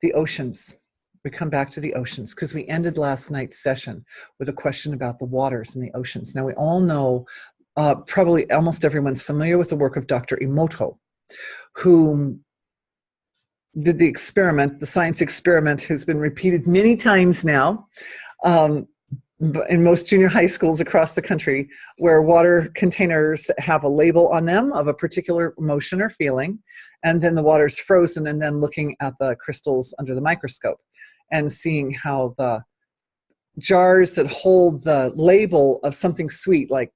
The oceans. We come back to the oceans because we ended last night's session with a question about the waters and the oceans. Now we all know, probably almost everyone's familiar with the work of Dr. Emoto, who did the experiment, the science experiment has been repeated many times now, in most junior high schools across the country, where water containers have a label on them of a particular emotion or feeling, and then the water's frozen, and then looking at the crystals under the microscope and seeing how the jars that hold the label of something sweet, like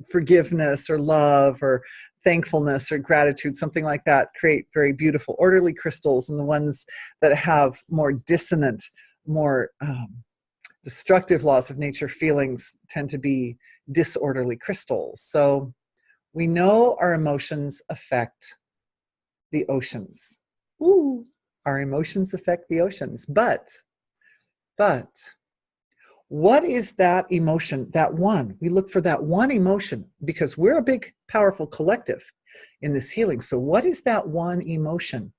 forgiveness or love or thankfulness or gratitude, something like that, create very beautiful orderly crystals, and the ones that have more dissonant, more destructive laws of nature feelings tend to be disorderly crystals. So we know our emotions affect the oceans. Ooh, our emotions affect the oceans. But what is that emotion, that one? We look for that one emotion because we're a big, powerful collective in this healing. So what is that one emotion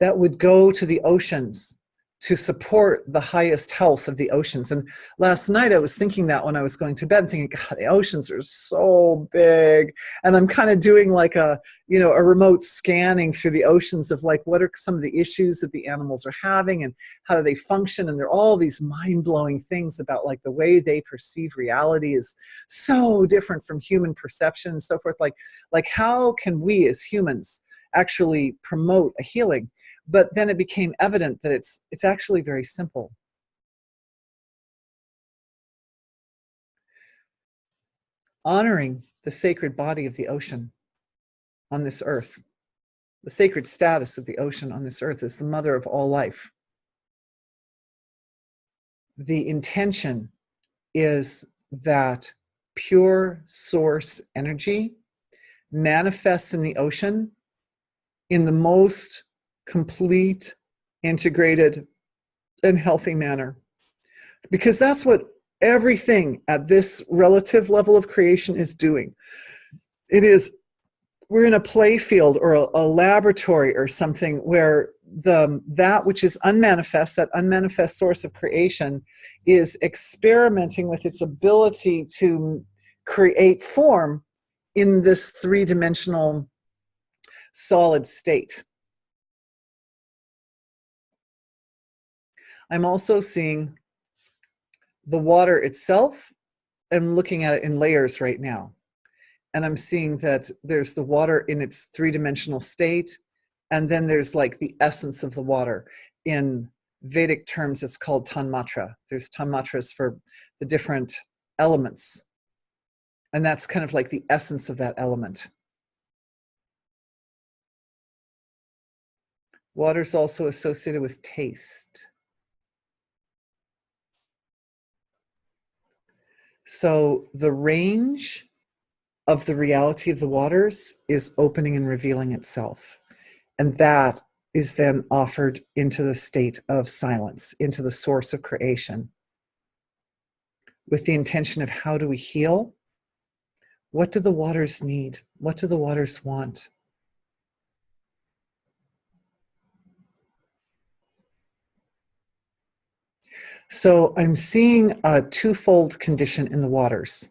that would go to the oceans to support the highest health of the oceans? And last night I was thinking that when I was going to bed, thinking, God, the oceans are so big. And I'm kind of doing like a remote scanning through the oceans of like, what are some of the issues that the animals are having and how do they function? And there are all these mind-blowing things about like the way they perceive reality is so different from human perception and so forth. Like how can we as humans actually promote a healing? But then it became evident that it's actually very simple. Honoring the sacred body of the ocean on this earth, the sacred status of the ocean on this earth as the mother of all life. The intention is that pure source energy manifests in the ocean in the most complete, integrated, and healthy manner. Because that's what everything at this relative level of creation is doing. We're in a play field or a laboratory or something where that which is unmanifest, that unmanifest source of creation, is experimenting with its ability to create form in this three-dimensional solid state. I'm also seeing the water itself. I'm looking at it in layers right now. And I'm seeing that there's the water in its three-dimensional state, and then there's like the essence of the water. In Vedic terms, it's called tanmatra. There's tanmatras for the different elements. And that's kind of like the essence of that element. Water's also associated with taste. So the range of the reality of the waters is opening and revealing itself. And that is then offered into the state of silence, into the source of creation, with the intention of how do we heal? What do the waters need? What do the waters want? So I'm seeing a twofold condition in the waters.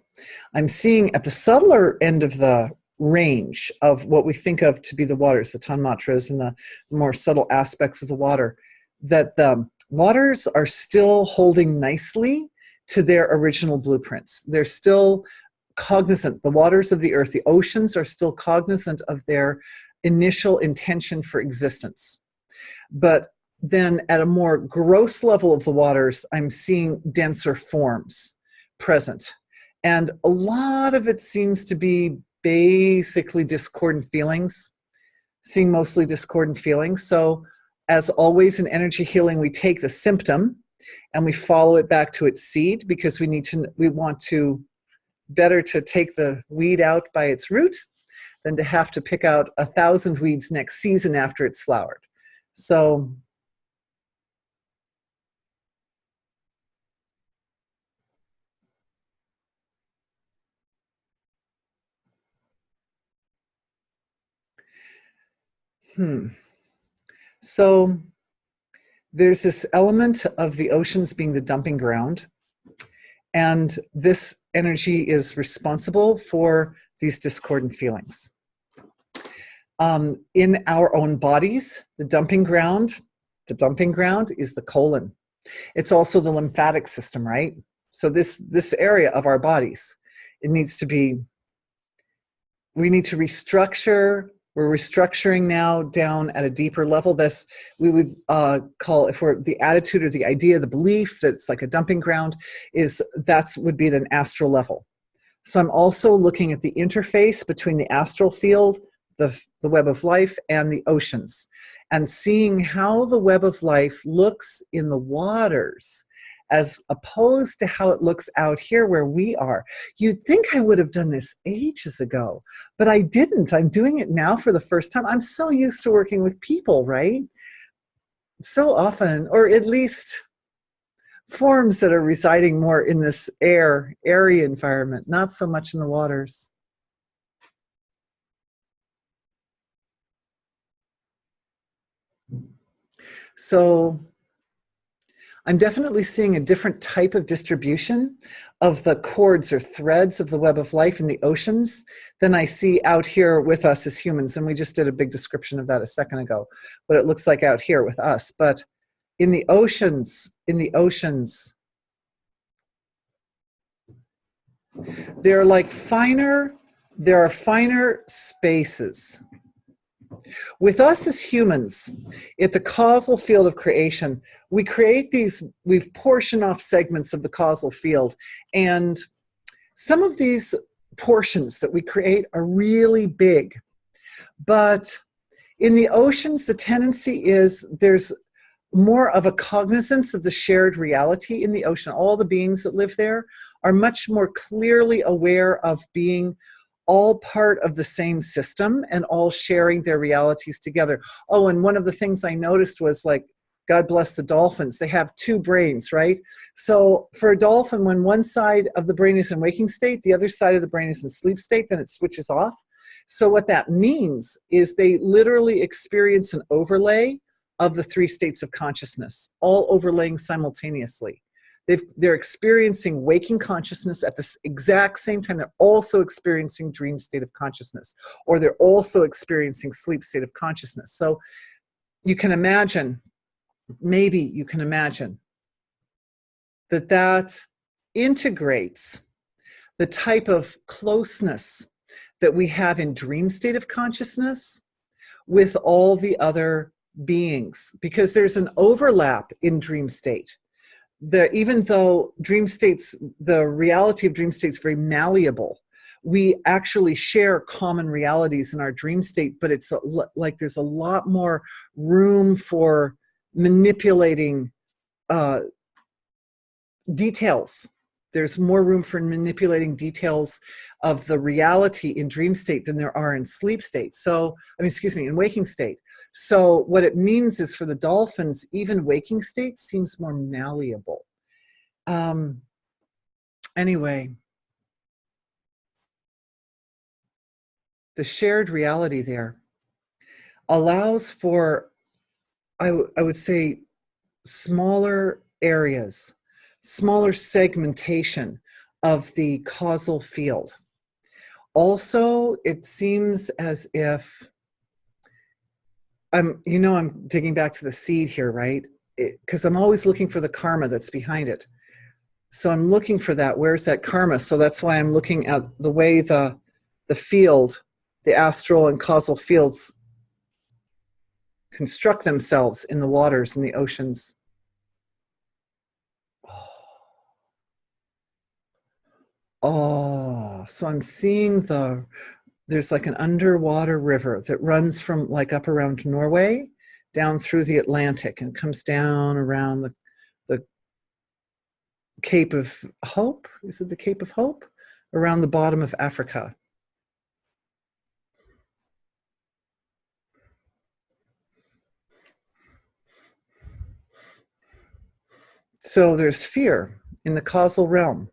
I'm seeing at the subtler end of the range of what we think of to be the waters, the tanmatras and the more subtle aspects of the water, that the waters are still holding nicely to their original blueprints. They're still cognizant, the waters of the earth, the oceans are still cognizant of their initial intention for existence. But then at a more gross level of the waters, I'm seeing denser forms present. And a lot of it seems to be basically discordant feelings, seeing mostly discordant feelings. So as always in energy healing, we take the symptom and we follow it back to its seed, because we want to better to take the weed out by its root than to have to pick out 1,000 weeds next season after it's flowered. So So there's this element of the oceans being the dumping ground, and this energy is responsible for these discordant feelings. In our own bodies, the dumping ground is the colon. It's also the lymphatic system, right? So this area of our bodies, it needs to be, we need to restructure. We're restructuring now down at a deeper level. This we would call, if we're the attitude or the idea, the belief that it's like a dumping ground, would be at an astral level. So I'm also looking at the interface between the astral field, the web of life, and the oceans, and seeing how the web of life looks in the waters as opposed to how it looks out here where we are. You'd think I would have done this ages ago, but I didn't. I'm doing it now for the first time. I'm so used to working with people, right? So often, or at least forms that are residing more in this airy environment, not so much in the waters. So I'm definitely seeing a different type of distribution of the cords or threads of the web of life in the oceans than I see out here with us as humans. And we just did a big description of that a second ago, what it looks like out here with us. But in the oceans, they're like there are finer spaces. With us as humans, at the causal field of creation, we create we've portioned off segments of the causal field, and some of these portions that we create are really big. But in the oceans, the tendency is there's more of a cognizance of the shared reality in the ocean. All the beings that live there are much more clearly aware of being all part of the same system and all sharing their realities together. Oh, and one of the things I noticed was, like, God bless the dolphins, they have two brains, right? So for a dolphin, when one side of the brain is in waking state, the other side of the brain is in sleep state, then it switches off. So what that means is they literally experience an overlay of the three states of consciousness, all overlaying simultaneously. They're experiencing waking consciousness at the exact same time. They're also experiencing dream state of consciousness, or they're also experiencing sleep state of consciousness. So you can imagine, maybe you can imagine that integrates the type of closeness that we have in dream state of consciousness with all the other beings, because there's an overlap in dream state. Even though dream states, the reality of dream states is very malleable, we actually share common realities in our dream state, but it's like there's a lot more room for manipulating details. There's more room for manipulating details of the reality in dream state than there are in sleep state. So, in waking state. So what it means is, for the dolphins, even waking state seems more malleable. Anyway, the shared reality there allows for, I would say, smaller areas, smaller segmentation of the causal field. Also, it seems as if I'm digging back to the seed here, right? Because I'm always looking for the karma that's behind it. So I'm looking for that. Where's that karma? So that's why I'm looking at the way the field, the astral and causal fields construct themselves in the waters and the oceans. Oh, so I'm seeing there's like an underwater river that runs from, like, up around Norway down through the Atlantic and comes down around the Cape of Hope. Is it the Cape of Hope? Around the bottom of Africa. So there's fear in the causal realm.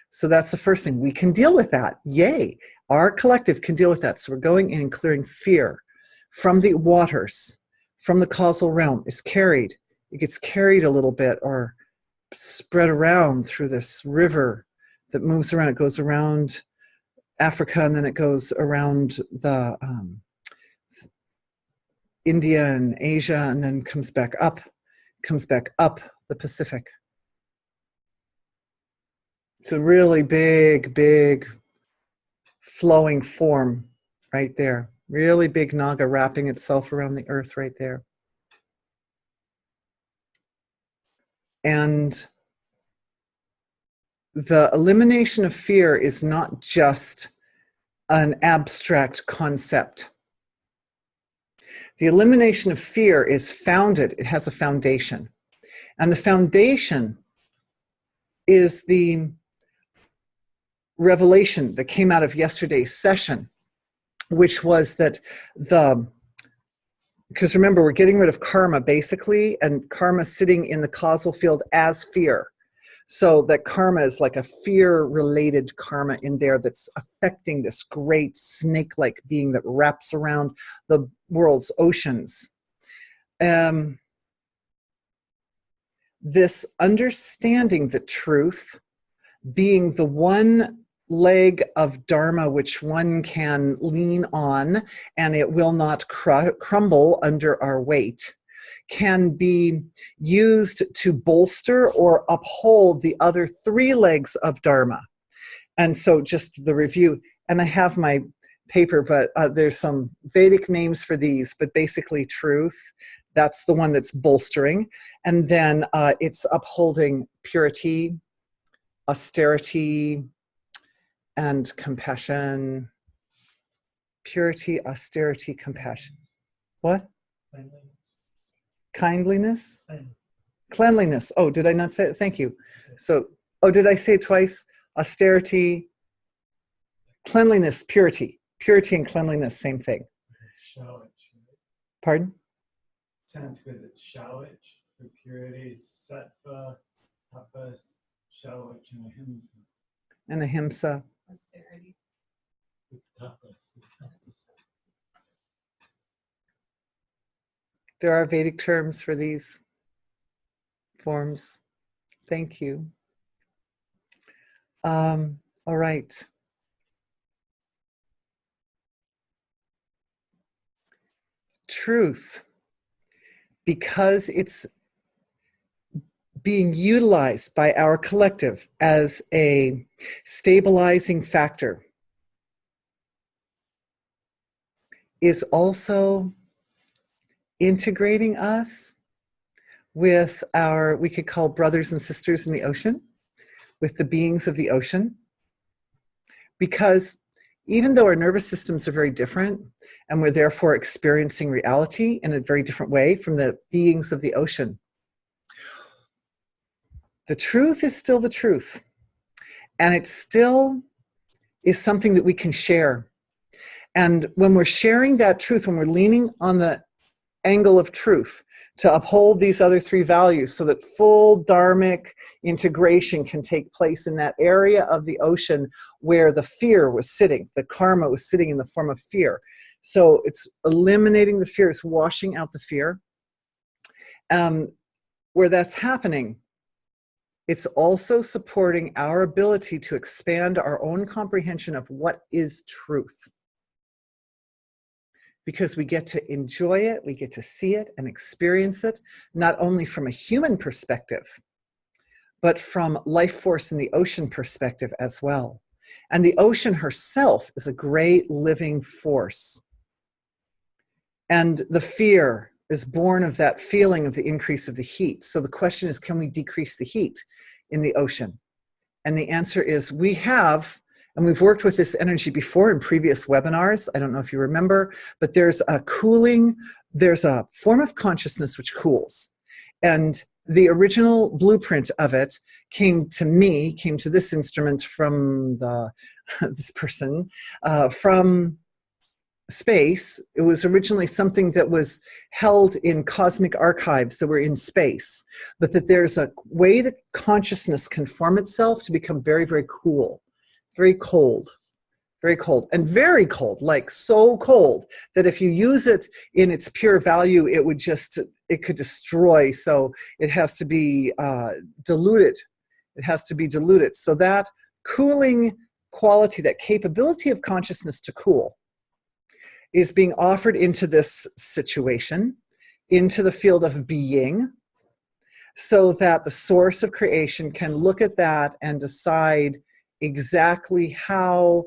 So that's the first thing. We can deal with that. Yay. Our collective can deal with that. So we're going in and clearing fear from the waters, from the causal realm. It's carried it gets carried a little bit or spread around through this river that moves around. It goes around Africa, and then it goes around the India and Asia, and then comes back up the Pacific. It's a really big flowing form right there. Really big naga wrapping itself around the earth right there. And the elimination of fear is not just an abstract concept. The elimination of fear is founded, it has a foundation. And the foundation is the revelation that came out of yesterday's session, which was that because remember, we're getting rid of karma basically, and karma sitting in the causal field as fear. So that karma is like a fear-related karma in there that's affecting this great snake-like being that wraps around the world's oceans. This understanding the truth, being the one leg of Dharma which one can lean on and it will not crumble under our weight, can be used to bolster or uphold the other three legs of Dharma. And so just the review, and I have my paper, but there's some Vedic names for these, but basically truth, that's the one that's bolstering. And then it's upholding purity, austerity, and compassion. Purity, austerity, compassion. What? Kindliness? Cleanliness. Oh, did I not say it? Thank you. So, oh, did I say it twice? Austerity, cleanliness, purity. Purity and cleanliness, same thing. Pardon? Sanskrit, shawach for purity, sattva, tapas, shawach, and ahimsa. And ahimsa. Austerity. It's tapas. There are Vedic terms for these forms. Thank you. All right. Truth, because it's being utilized by our collective as a stabilizing factor, is also integrating us with our, we could call brothers and sisters in the ocean, with the beings of the ocean. Because even though our nervous systems are very different, and we're therefore experiencing reality in a very different way from the beings of the ocean, the truth is still the truth. And it still is something that we can share. And when we're sharing that truth, when we're leaning on the angle of truth to uphold these other three values so that full dharmic integration can take place in that area of the ocean where the fear was sitting, the karma was sitting in the form of fear. So it's eliminating the fear, it's washing out the fear. Where that's happening, it's also supporting our ability to expand our own comprehension of what is truth. Because we get to enjoy it, we get to see it and experience it, not only from a human perspective, but from life force in the ocean perspective as well. And the ocean herself is a great living force. And the fear is born of that feeling of the increase of the heat. So the question is, can we decrease the heat in the ocean? And the answer is we have. And we've worked with this energy before in previous webinars. I don't know if you remember, but there's a cooling, there's a form of consciousness which cools. And the original blueprint of it came to this instrument from this person, from space. It was originally something that was held in cosmic archives that were in space, but that there's a way that consciousness can form itself to become very, very cool. Very cold, very cold, and very cold, like so cold that if you use it in its pure value, it could destroy. So it has to be diluted. It has to be diluted. So that cooling quality, that capability of consciousness to cool, is being offered into this situation, into the field of being, so that the source of creation can look at that and decide exactly how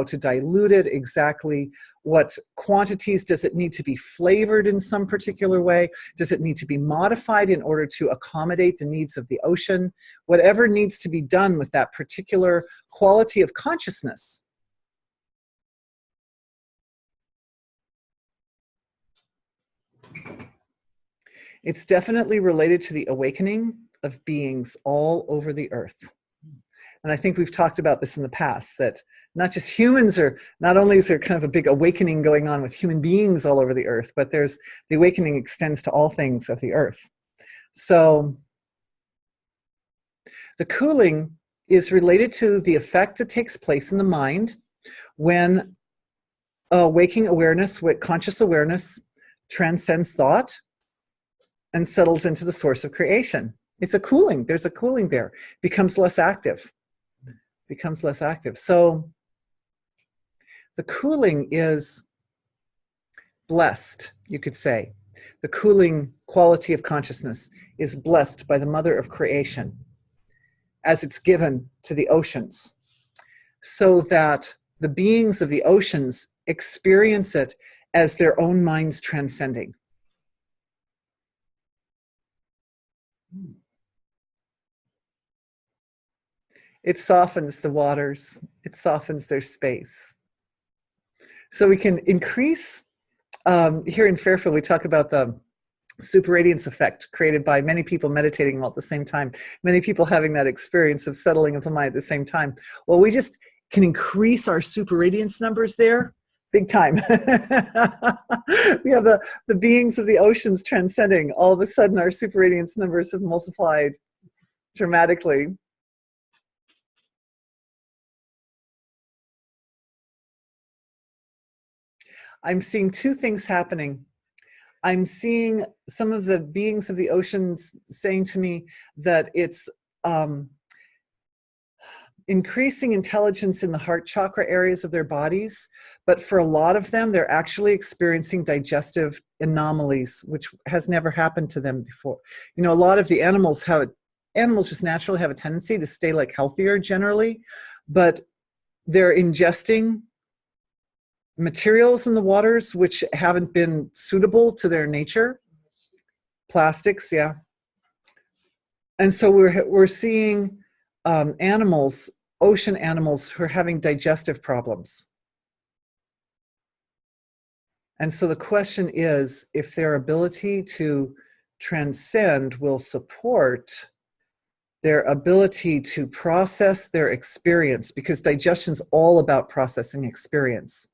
to dilute it, exactly what quantities. Does it need to be flavored in some particular way? Does it need to be modified in order to accommodate the needs of the ocean? Whatever needs to be done with that particular quality of consciousness. It's definitely related to the awakening of beings all over the earth. And I think we've talked about this in the past, that not just humans not only is there kind of a big awakening going on with human beings all over the earth, but the awakening extends to all things of the earth. So the cooling is related to the effect that takes place in the mind when waking awareness, with conscious awareness, transcends thought and settles into the source of creation. It's a cooling. There's a cooling there. Becomes less active. So the cooling is blessed, you could say. The cooling quality of consciousness is blessed by the mother of creation as it's given to the oceans, so that the beings of the oceans experience it as their own minds transcending. It softens the waters. It softens their space. So we can increase, here in Fairfield, we talk about the superradiance effect created by many people meditating all at the same time, many people having that experience of settling of the mind at the same time. Well, we just can increase our superradiance numbers there big time. We have the beings of the oceans transcending. All of a sudden, our superradiance numbers have multiplied dramatically. I'm seeing two things happening. I'm seeing some of the beings of the oceans saying to me that it's increasing intelligence in the heart chakra areas of their bodies, but for a lot of them, they're actually experiencing digestive anomalies, which has never happened to them before. You know, a lot of the animals just naturally have a tendency to stay like healthier generally, but they're ingesting materials in the waters which haven't been suitable to their nature. Plastics, yeah. And so we're seeing animals, ocean animals, who are having digestive problems. And so the question is if their ability to transcend will support their ability to process their experience, because digestion's all about processing experience.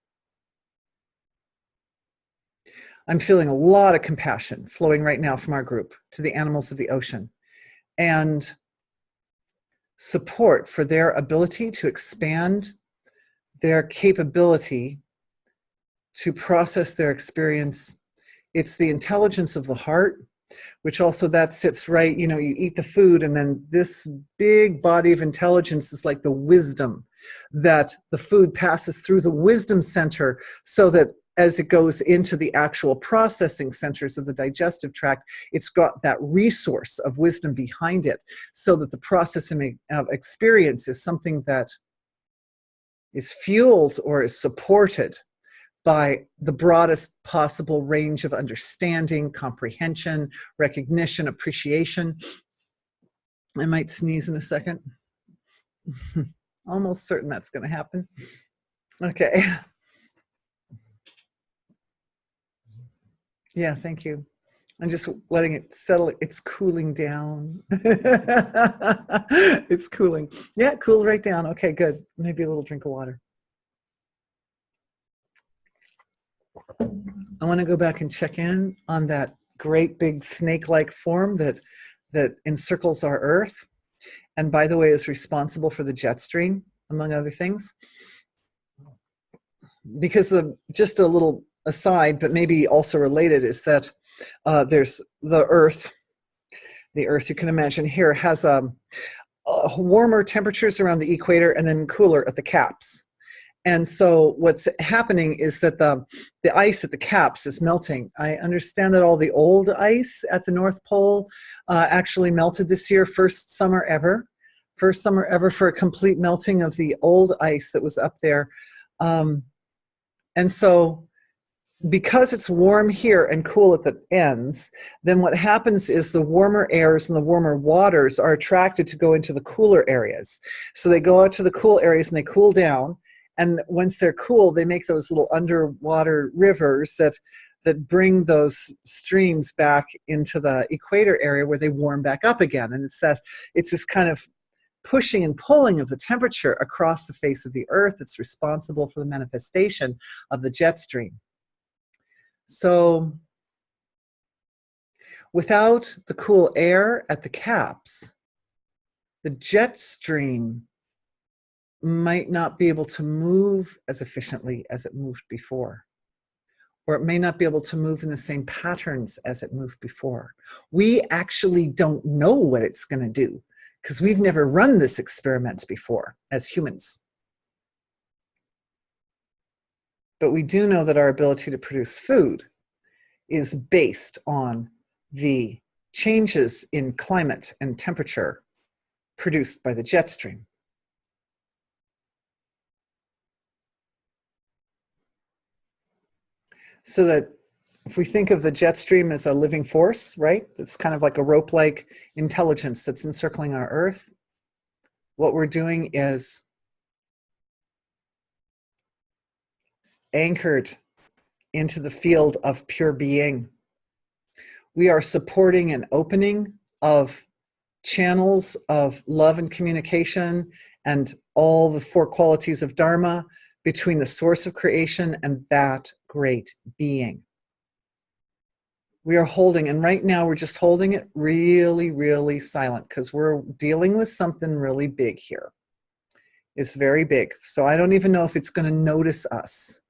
I'm feeling a lot of compassion flowing right now from our group to the animals of the ocean, and support for their ability to expand their capability to process their experience. It's the intelligence of the heart, which also that sits right, you know, you eat the food and then this big body of intelligence is like the wisdom that the food passes through the wisdom center, so that as it goes into the actual processing centers of the digestive tract, it's got that resource of wisdom behind it, so that the processing of experience is something that is fueled or is supported by the broadest possible range of understanding, comprehension, recognition, appreciation. I might sneeze in a second. Almost certain that's going to happen. Okay. Yeah, thank you. I'm just letting it settle. It's cooling down. It's cooling. Yeah, cool right down. Okay, good. Maybe a little drink of water. I want to go back and check in on that great big snake-like form that encircles our Earth, and by the way is responsible for the jet stream, among other things. because just a little aside, but maybe also related, is that there's the Earth. The Earth, you can imagine here, has warmer temperatures around the equator and then cooler at the caps. And so what's happening is that the ice at the caps is melting. I understand that all the old ice at the North Pole actually melted this year, first summer ever for a complete melting of the old ice that was up there. And so because it's warm here and cool at the ends, then what happens is the warmer airs and the warmer waters are attracted to go into the cooler areas. So they go out to the cool areas and they cool down. And once they're cool, they make those little underwater rivers that bring those streams back into the equator area where they warm back up again. And it's this kind of pushing and pulling of the temperature across the face of the Earth that's responsible for the manifestation of the jet stream. So without the cool air at the caps, the jet stream might not be able to move as efficiently as it moved before, or it may not be able to move in the same patterns as it moved before. We actually don't know what it's going to do because we've never run this experiment before as humans. But we do know that our ability to produce food is based on the changes in climate and temperature produced by the jet stream. So that if we think of the jet stream as a living force, right? It's kind of like a rope-like intelligence that's encircling our Earth. What we're doing is anchored into the field of pure being. We are supporting an opening of channels of love and communication and all the four qualities of Dharma between the source of creation and that great being. We are holding, and right now we're just holding it really, really silent because we're dealing with something really big here. It's very big. So I don't even know if it's going to notice us.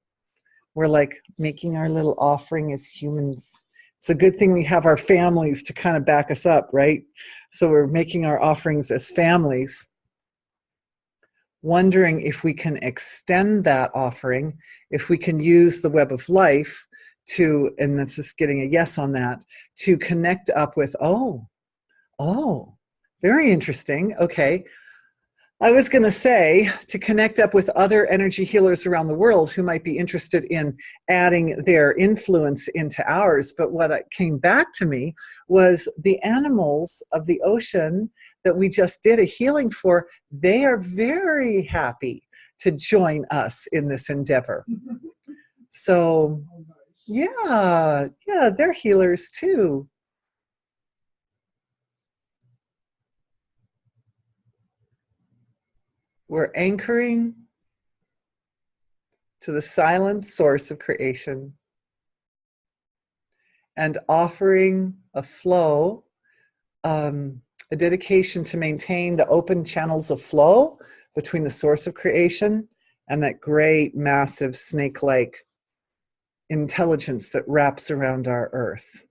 We're like making our little offering as humans. It's a good thing we have our families to kind of back us up, right? So we're making our offerings as families, wondering if we can extend that offering, if we can use the web of life to, and that's just getting a yes on that, to connect up with, oh, very interesting. Okay. I was going to say to connect up with other energy healers around the world who might be interested in adding their influence into ours. But what came back to me was the animals of the ocean that we just did a healing for. They are very happy to join us in this endeavor. So yeah, they're healers too. We're anchoring to the silent source of creation and offering a flow, a dedication to maintain the open channels of flow between the source of creation and that great, massive, snake-like intelligence that wraps around our Earth.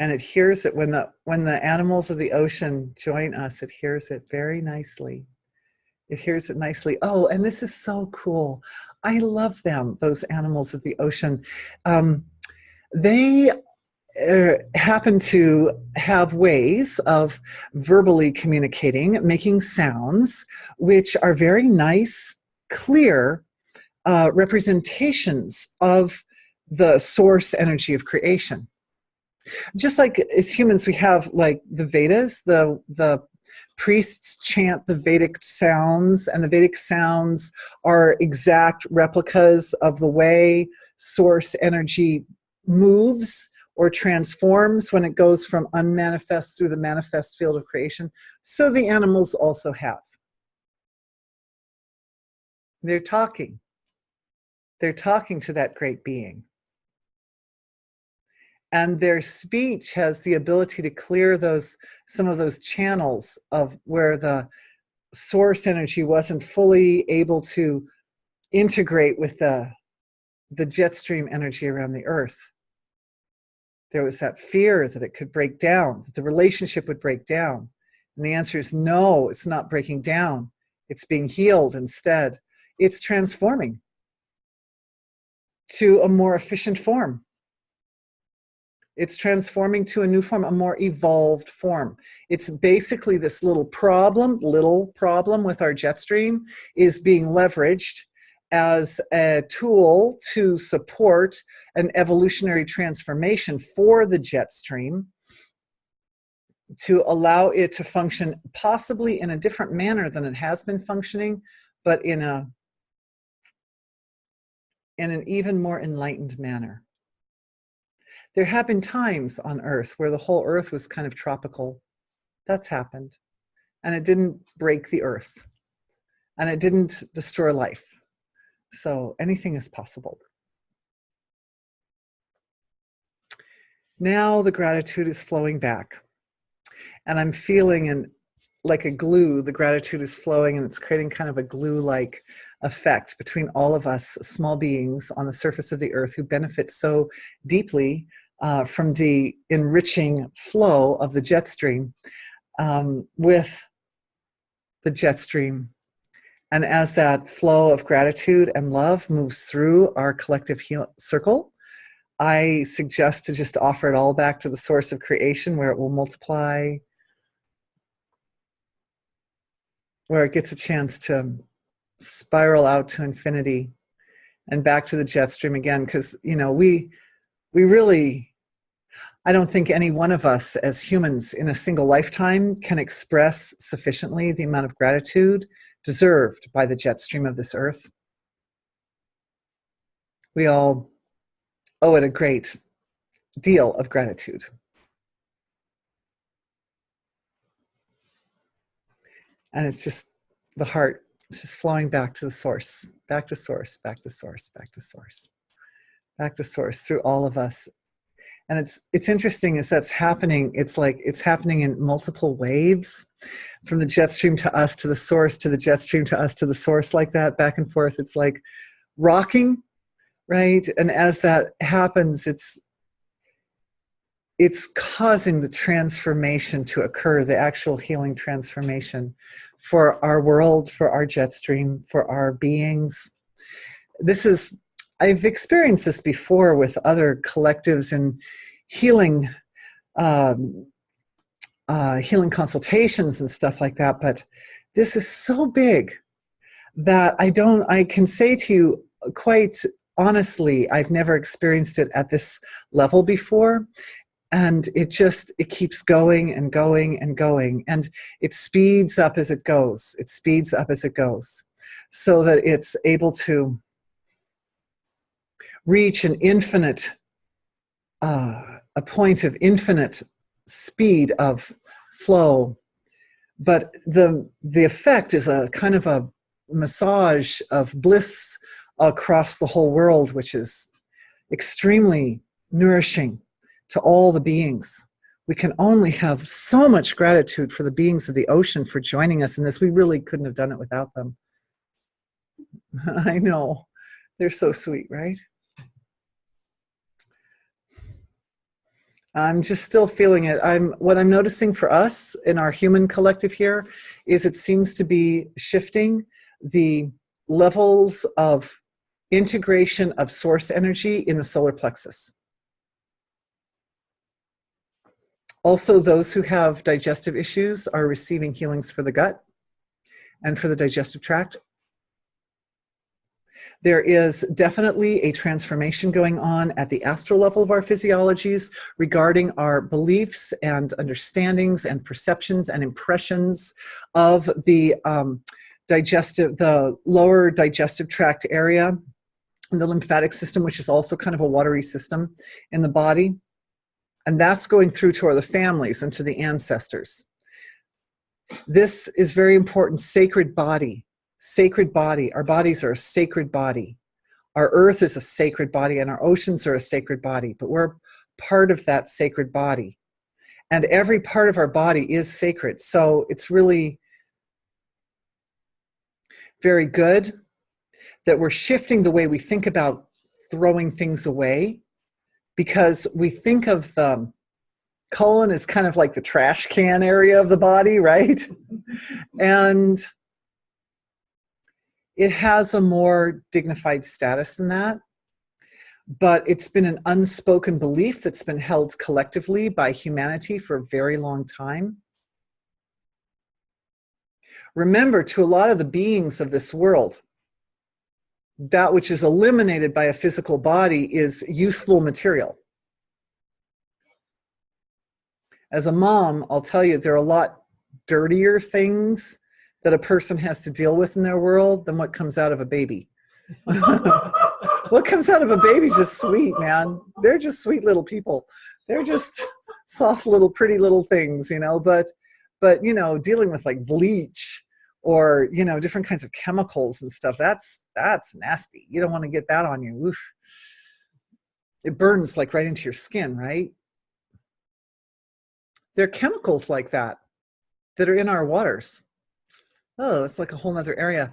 And it hears it when the animals of the ocean join us, it hears it very nicely. It hears it nicely. Oh, and this is so cool. I love them, those animals of the ocean. They happen to have ways of verbally communicating, making sounds, which are very nice, clear representations of the source energy of creation. Just like as humans, we have like the Vedas, the priests chant the Vedic sounds, and the Vedic sounds are exact replicas of the way source energy moves or transforms when it goes from unmanifest through the manifest field of creation. So the animals also have. They're talking. They're talking to that great being. And their speech has the ability to clear some of those channels of where the source energy wasn't fully able to integrate with the jet stream energy around the earth. There was that fear that it could break down, that the relationship would break down. And the answer is no, it's not breaking down. It's being healed instead. It's transforming to a more efficient form. It's transforming to a new form, a more evolved form. It's basically this little problem with our jet stream is being leveraged as a tool to support an evolutionary transformation for the jet stream, to allow it to function possibly in a different manner than it has been functioning, but in an even more enlightened manner. There have been times on Earth where the whole Earth was kind of tropical. That's happened. And it didn't break the Earth. And it didn't destroy life. So anything is possible. Now the gratitude is flowing back. And I'm feeling like a glue, the gratitude is flowing, and it's creating kind of a glue-like effect between all of us small beings on the surface of the earth who benefit so deeply from the enriching flow of the jet stream with the jet stream. And as that flow of gratitude and love moves through our collective circle, I suggest to just offer it all back to the source of creation, where it will multiply, where it gets a chance to spiral out to infinity and back to the jet stream again. Because, you know, we really, I don't think any one of us as humans in a single lifetime can express sufficiently the amount of gratitude deserved by the jet stream of this earth. We all owe it a great deal of gratitude. And it's just the heart, it's just flowing back to the source, back to source, back to source, back to source, back to source through all of us. And it's interesting as that's happening. It's like it's happening in multiple waves, from the jet stream to us, to the source, to the jet stream to us, to the source, like that, back and forth. It's like rocking, right? And as that happens, it's causing the transformation to occur, the actual healing transformation for our world, for our jet stream, for our beings. I've experienced this before with other collectives and healing consultations and stuff like that, but this is so big that I can say to you quite honestly, I've never experienced it at this level before. And it keeps going and going and going, and it speeds up as it goes. It speeds up as it goes, so that it's able to reach an infinite, a point of infinite speed of flow. But the effect is a kind of a massage of bliss across the whole world, which is extremely nourishing to all the beings. We can only have so much gratitude for the beings of the ocean for joining us in this. We really couldn't have done it without them. I know. They're so sweet, right? I'm just still feeling it. What I'm noticing for us in our human collective here is it seems to be shifting the levels of integration of source energy in the solar plexus. Also, those who have digestive issues are receiving healings for the gut and for the digestive tract. There is definitely a transformation going on at the astral level of our physiologies regarding our beliefs and understandings and perceptions and impressions of the lower digestive tract area, and the lymphatic system, which is also kind of a watery system in the body. And that's going through to the families and to the ancestors. This is very important. Sacred body. Sacred body. Our bodies are a sacred body. Our earth is a sacred body, and our oceans are a sacred body. But we're part of that sacred body. And every part of our body is sacred. So it's really very good that we're shifting the way we think about throwing things away, because we think of the colon as kind of like the trash can area of the body, right? And it has a more dignified status than that. But it's been an unspoken belief that's been held collectively by humanity for a very long time. Remember, to a lot of the beings of this world, that which is eliminated by a physical body is useful material. As a mom, I'll tell you, there are a lot dirtier things that a person has to deal with in their world than what comes out of a baby. What comes out of a baby is just sweet, man. They're just sweet little people. They're just soft little, pretty little things, you know, but you know, dealing with like bleach or, you know, different kinds of chemicals and stuff, that's nasty. You don't want to get that on you. Oof. It burns like right into your skin, right? There are chemicals like that that are in our waters. Oh, it's like a whole nother area.